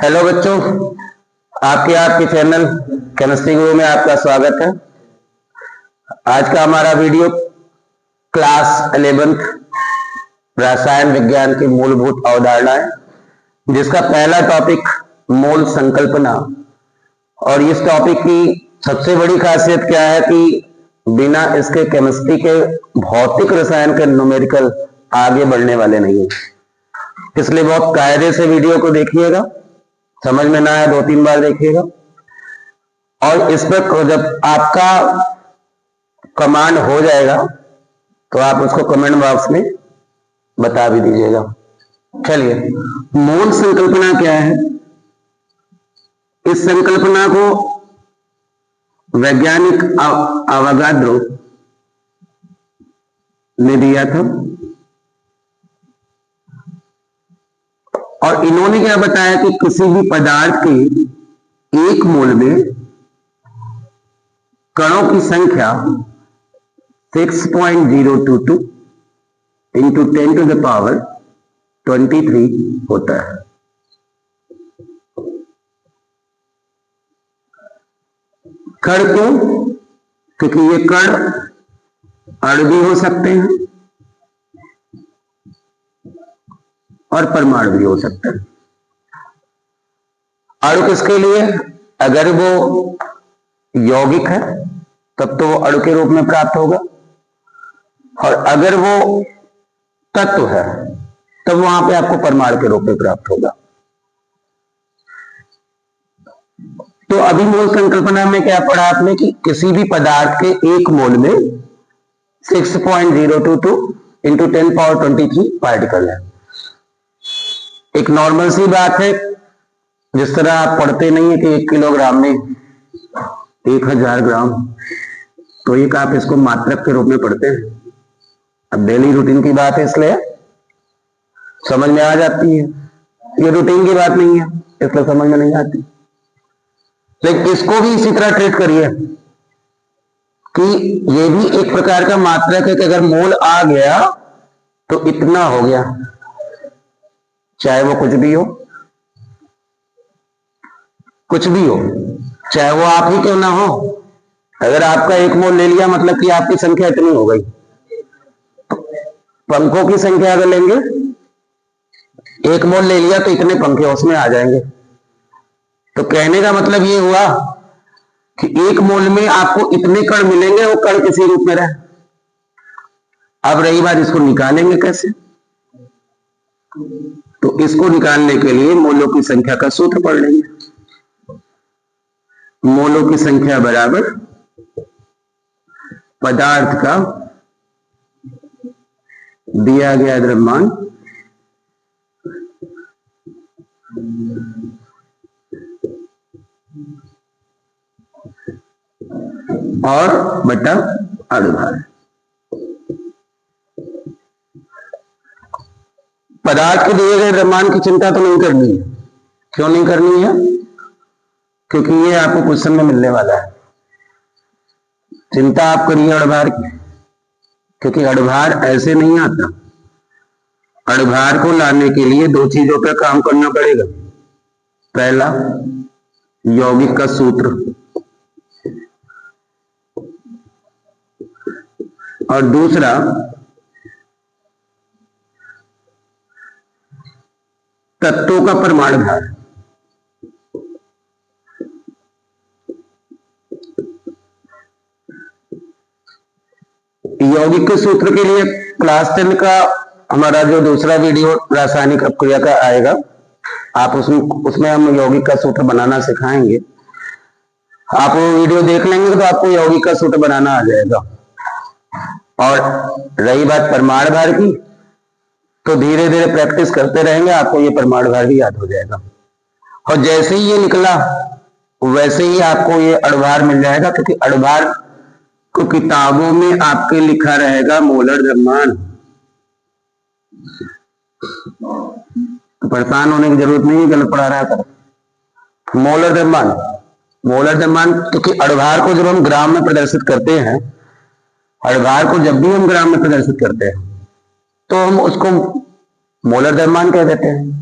Hello बच्चों, आपके channel chemistry गुरु में आपका स्वागत है। आज का हमारा वीडियो क्लास 11th रसायन विज्ञान की मूलभूत अवधारणाएं, जिसका पहला टॉपिक मोल संकल्पना। और इस टॉपिक की सबसे बड़ी खासियत क्या है कि बिना इसके केमिस्ट्री के भौतिक रसायन के न्यूमेरिकल आगे बढ़ने वाले नहीं है। इसलिए बहुत कायदे से वीडियो को देखिएगा, समझ में ना आया 2-3 बार देखिएगा। और इस पर जब आपका कमांड हो जाएगा तो आप उसको कमेंट बॉक्स में बता भी दीजिएगा। चलिए, मोल संकल्पना क्या है? इस संकल्पना को वैज्ञानिक अवोगाद्रो ने दिया था। और इन्होंने क्या बताया कि किसी भी पदार्थ के एक मोल में कणों की संख्या 6.022 इंटू 10 टू द पावर 23 होता है। कण क्यों? क्योंकि ये कण अणु भी हो सकते हैं और परमाणु भी हो सकते हैं। अणु किसके लिए? अगर वो यौगिक है तब तो वो अणु के रूप में प्राप्त होगा, और अगर वो तत्व है तब वहां पे आपको परमाणु के रूप में प्राप्त होगा। तो अभी मोल संकल्पना में क्या पढ़ा आपने कि किसी भी पदार्थ के एक मोल में 6.022 इंटू 10 पावर 23 पार्टिकल है। एक नॉर्मल सी बात है, जिस तरह आप पढ़ते नहीं है कि 1 किलोग्राम में 1000 ग्राम, तो एक आप इसको मात्रक के रूप में पढ़ते हैं। अब डेली रूटीन की बात है, इसलिए समझ में आ जाती है। ये रूटीन की बात नहीं है, इसलिए समझ में नहीं आती। लेकिन इसको भी इसी तरह ट्रीट करिए कि ये भी एक प्रकार का मात्रक है कि अगर मोल आ गया तो इतना हो गया, चाहे वो कुछ भी हो, कुछ भी हो, चाहे वो आप ही क्यों ना हो। अगर आपका एक मोल ले लिया मतलब कि आपकी संख्या इतनी हो गई। पंखों की संख्या अगर लेंगे, एक मोल ले लिया तो इतने पंखे उसमें आ जाएंगे। तो कहने का मतलब ये हुआ कि एक मोल में आपको इतने कण मिलेंगे, वो कण किसी रूप में रहे। अब रही बात, इसको निकालेंगे कैसे? तो इसको निकालने के लिए मोलों की संख्या का सूत्र पढ़ लेंगे। मोलों की संख्या बराबर पदार्थ का दिया गया द्रव्यमान और बटा अणुभार। पदार्थ के दिए गए द्रव्यमान की चिंता तो नहीं करनी है। क्यों नहीं करनी है? क्योंकि ये आपको क्वेश्चन में मिलने वाला है। चिंता आप करिए अणुभार की, क्योंकि अणुभार ऐसे नहीं आता। अणुभार को लाने के लिए 2 चीजों पर काम करना पड़ेगा। पहला, यौगिक का सूत्र, और दूसरा तत्वों का परमाणु भार। यौगिक के सूत्र के लिए क्लास 10 का हमारा जो दूसरा वीडियो रासायनिक अपक्रिया का आएगा, आप उसमें हम यौगिक का सूत्र बनाना सिखाएंगे। आप वो वीडियो देख लेंगे तो आपको यौगिक का सूत्र बनाना आ जाएगा। और रही बात परमाणु भार की, तो धीरे धीरे प्रैक्टिस करते रहेंगे, आपको ये परमाणु भार भी याद हो जाएगा। और जैसे ही ये निकला वैसे ही आपको ये अणुभार मिल जाएगा, क्योंकि अणुभार को किताबों में आपके लिखा रहेगा मोलर द्रव्यमान। तो परेशान होने की जरूरत नहीं है, गलत पढ़ा रहा था। मोलर द्रव्यमान, मोलर द्रव्यमान, क्योंकि अणुभार को जब हम ग्राम में प्रदर्शित करते हैं, अणुभार को जब भी हम ग्राम में प्रदर्शित करते हैं तो हम उसको मोलर द्रव्यमान कह देते हैं।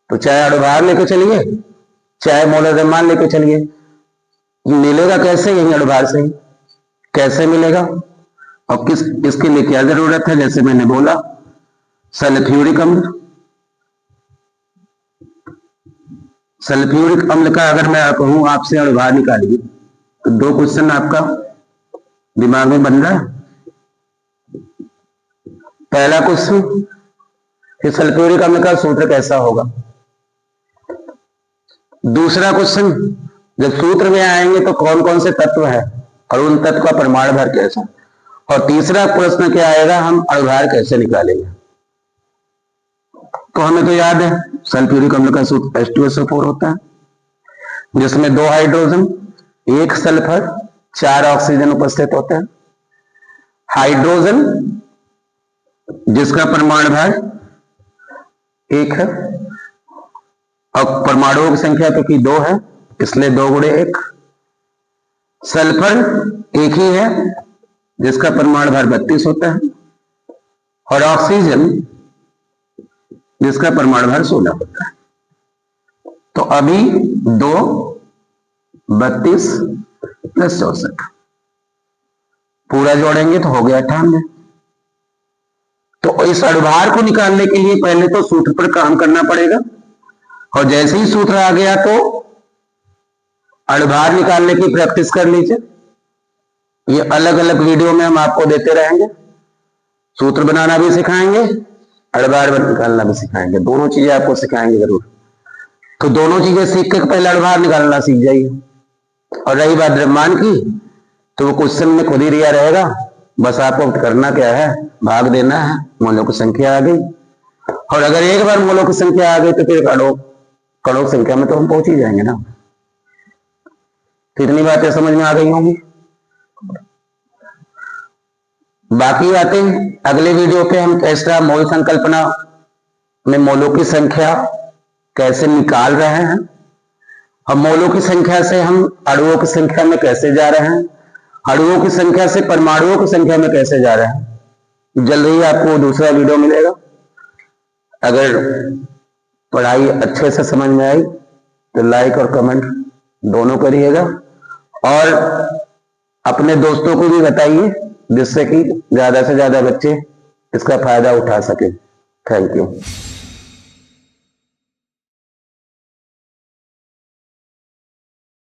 तो चाहे अणुभार लेके चलिए चाहे मोलर द्रव्यमान लेके चलिए, मिलेगा कैसे? यही अणुभार से ही। कैसे मिलेगा और इसके लिए क्या जरूरत है? जैसे मैंने बोला, सल्फ्यूरिक अम्ल। सल्फ्यूरिक अम्ल का अगर मैं कहूं आपसे अणुभार निकालिए, तो 2 क्वेश्चन आपका दिमाग में बन रहा है। पहला क्वेश्चन कि सल्फ्यूरिक अम्ल का सूत्र कैसा होगा। दूसरा क्वेश्चन, जब सूत्र में आएंगे तो कौन कौन से तत्व है और उन तत्व का परमाणु भार कैसा। और तीसरा प्रश्न क्या आएगा, हम अणुभार कैसे निकालेंगे। तो हमें तो याद है सल्फ्यूरिक अम्ल का सूत्र H2SO4 होता है, जिसमें 2 हाइड्रोजन, 1 सल्फर, 4 ऑक्सीजन उपस्थित होता है। हाइड्रोजन जिसका परमाणु भार 1 है और परमाणुओं की संख्या क्योंकि 2 है इसलिए 2 गुणे 1। सल्फर 1 ही है जिसका परमाणु भार 32 होता है, और ऑक्सीजन जिसका परमाणु भार 16 होता है। तो अभी 2, 32 प्लस 64 पूरा जोड़ेंगे तो हो गया 98। तो इस अणुभार को निकालने के लिए पहले तो सूत्र पर काम करना पड़ेगा, और जैसे ही सूत्र आ गया तो अणुभार निकालने की प्रैक्टिस कर लीजिए। ये अलग अलग वीडियो में हम आपको देते रहेंगे, सूत्र बनाना भी सिखाएंगे, अणुभार निकालना भी सिखाएंगे, दोनों चीजें आपको सिखाएंगे जरूर। तो दोनों चीजें सीख के पहले अणुभार निकालना सीख जाइए। और रही बात द्रव्यमान की, तो वो क्वेश्चन में खुद ही दिया रहेगा, बस आपको करना क्या है, भाग देना है, मोलों की संख्या आ गई। और अगर एक बार मोलों की संख्या आ गई तो फिर कणों की संख्या में तो हम पहुंच ही जाएंगे ना। कितनी बातें समझ में आ गई होंगी। बाकी बातें अगले वीडियो पे हम कैसा मोल संकल्पना में मोलों की संख्या कैसे निकाल रहे हैं, और मोलों की संख्या से हम अणुओं की संख्या में कैसे जा रहे हैं, अणुओं की संख्या से परमाणुओं की संख्या में कैसे जा रहे हैं। जल्द ही आपको दूसरा वीडियो मिलेगा। अगर पढ़ाई अच्छे से समझ में आई तो लाइक और कमेंट दोनों करिएगा, और अपने दोस्तों को भी बताइए, जिससे कि ज्यादा से ज्यादा बच्चे इसका फायदा उठा सके। Thank you.